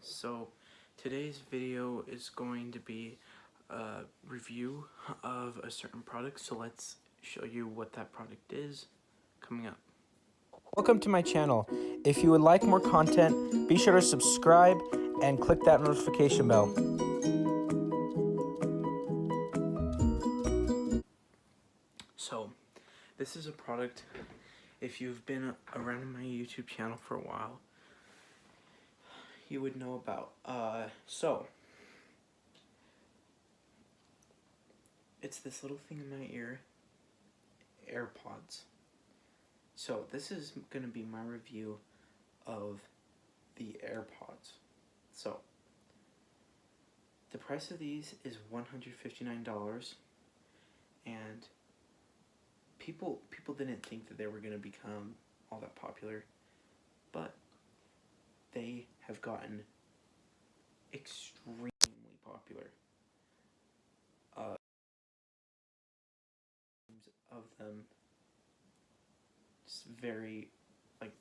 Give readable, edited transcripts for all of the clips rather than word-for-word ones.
So today's video is going to be a review of a certain product, so let's show you what that product is coming up. Welcome to my channel. If you would like more content, be sure to subscribe and click that notification bell. So this is a product, if you've been around my YouTube channel for a while, you would know about. So it's this little thing in my ear, AirPods. So this is going to be my review of the AirPods. So the price of these is $159, and people didn't think that they were going to become all that popular, but they have gotten extremely popular. Of them, just very, like,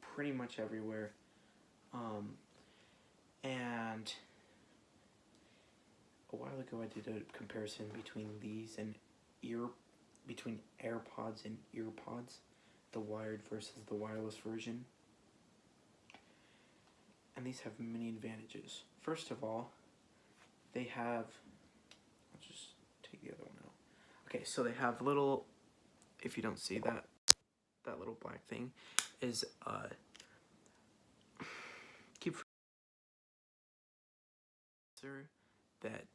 pretty much everywhere. And a while ago I did a comparison between these and between AirPods and EarPods, the wired versus the wireless version. And these have many advantages. First of all, they have, I'll just take the other one out. Okay, so they have little, if you don't see that little black thing is keep that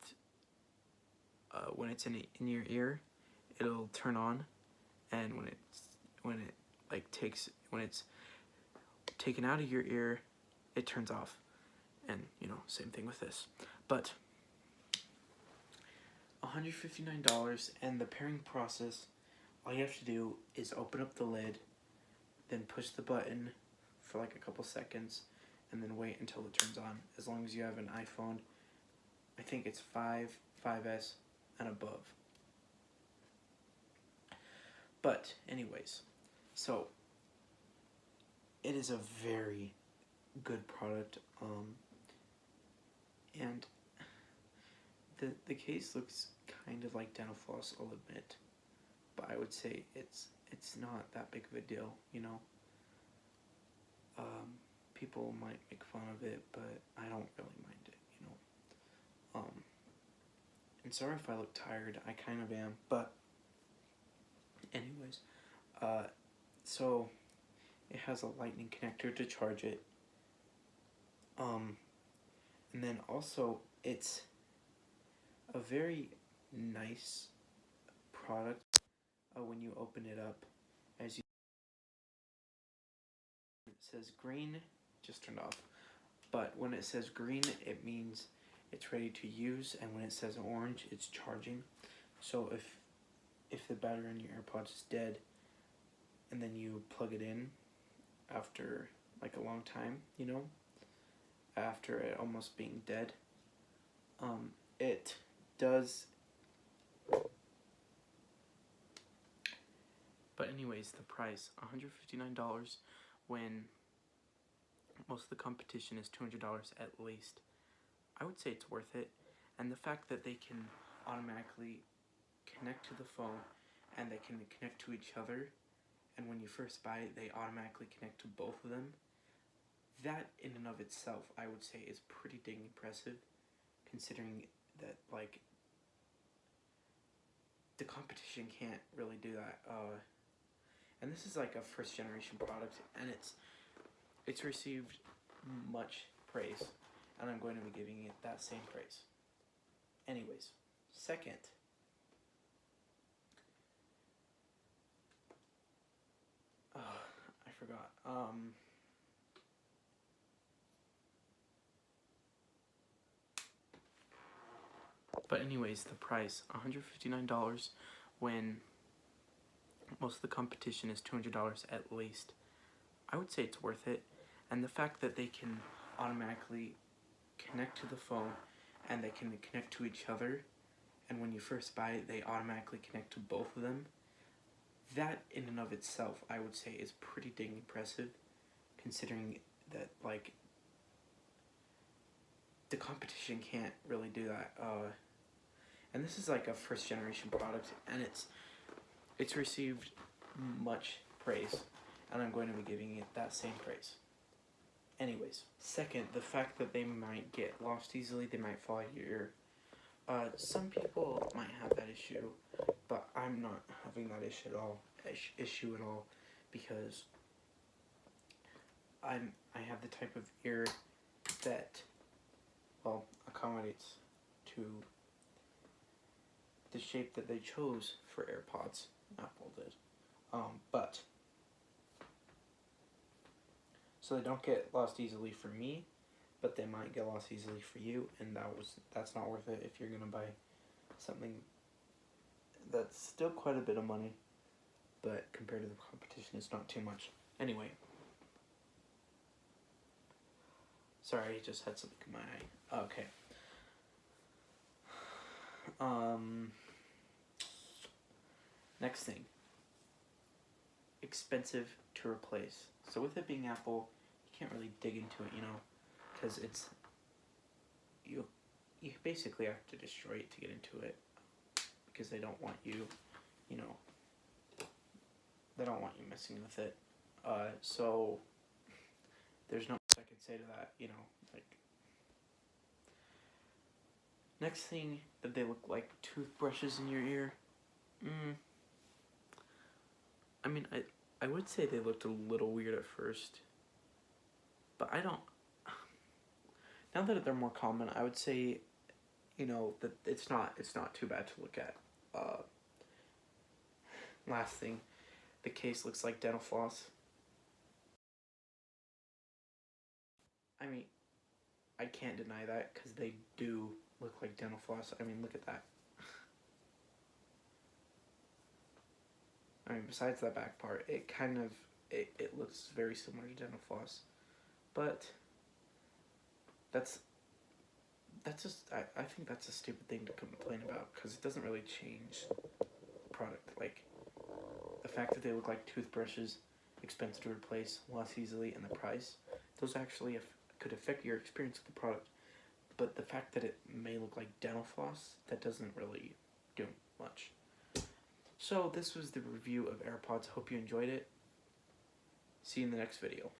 when it's in your ear, it'll turn on, and when it's taken out of your ear, it turns off. And same thing with this. But $159, and the pairing process, all you have to do is open up the lid, then push the button for like a couple seconds, and then wait until it turns on. As long as you have an iPhone, I think it's 5, 5S, and above. But anyways, so it is a very good product, and the case looks kind of like dental floss, I'll admit, but I would say it's not that big of a deal, people might make fun of it, but I don't really mind it, and sorry if I look tired, I kind of am, but anyways, so it has a lightning connector to charge it, and then also it's a very nice product when you open it up. As you, it says green, just turned off, but when it says green, it means it's ready to use, and when it says orange, it's charging. So if the battery in your AirPods is dead, and then you plug it in after like a long time, after it almost being dead, it does. But anyways, the price, $159, when most of the competition is $200 at least. I would say it's worth it, and the fact that they can automatically connect to the phone, and they can connect to each other, and when you first buy it, they automatically connect to both of them. That in and of itself, I would say, is pretty dang impressive, considering that, like, the competition can't really do that. And this is like a first generation product, and it's received much praise, and I'm going to be giving it that same praise. Anyways, second, I forgot. But anyways, the price, $159, when most of the competition is $200 at least. I would say it's worth it, and the fact that they can automatically connect to the phone, and they can connect to each other, and when you first buy it, they automatically connect to both of them. That in and of itself, I would say, is pretty dang impressive, considering that, like, the competition can't really do that. And this is like a first generation product, and it's received much praise, and I'm going to be giving it that same praise. Anyways, second, the fact that they might get lost easily, they might fall out of your ear. Some people might have that issue, but I'm not having that issue at all, because I have the type of ear that, well, accommodates to the shape that they chose for AirPods. Apple did, but so they don't get lost easily for me, but they might get lost easily for you, and that's not worth it if you're gonna buy something that's still quite a bit of money, but compared to the competition, it's not too much. Anyway, sorry, I just had something in my eye. Okay. Next thing, expensive to replace. So with it being Apple, you can't really dig into it, because you basically have to destroy it to get into it, because they don't want you, they don't want you messing with it. So there's not much I can say to that, like. Next thing, that they look like toothbrushes in your ear. I mean, I would say they looked a little weird at first, but I don't. Now that they're more common, I would say, that it's not too bad to look at. Last thing, the case looks like dental floss. I mean, I can't deny that, because they do look like dental floss. I mean, look at that. I mean, besides that back part, it kind of, it looks very similar to dental floss. But that's just, I think that's a stupid thing to complain about, because it doesn't really change the product. Like, the fact that they look like toothbrushes, expensive to replace, lost easily, and the price, those actually could affect your experience with the product. But the fact that it may look like dental floss, that doesn't really do much. So this was the review of AirPods. Hope you enjoyed it. See you in the next video.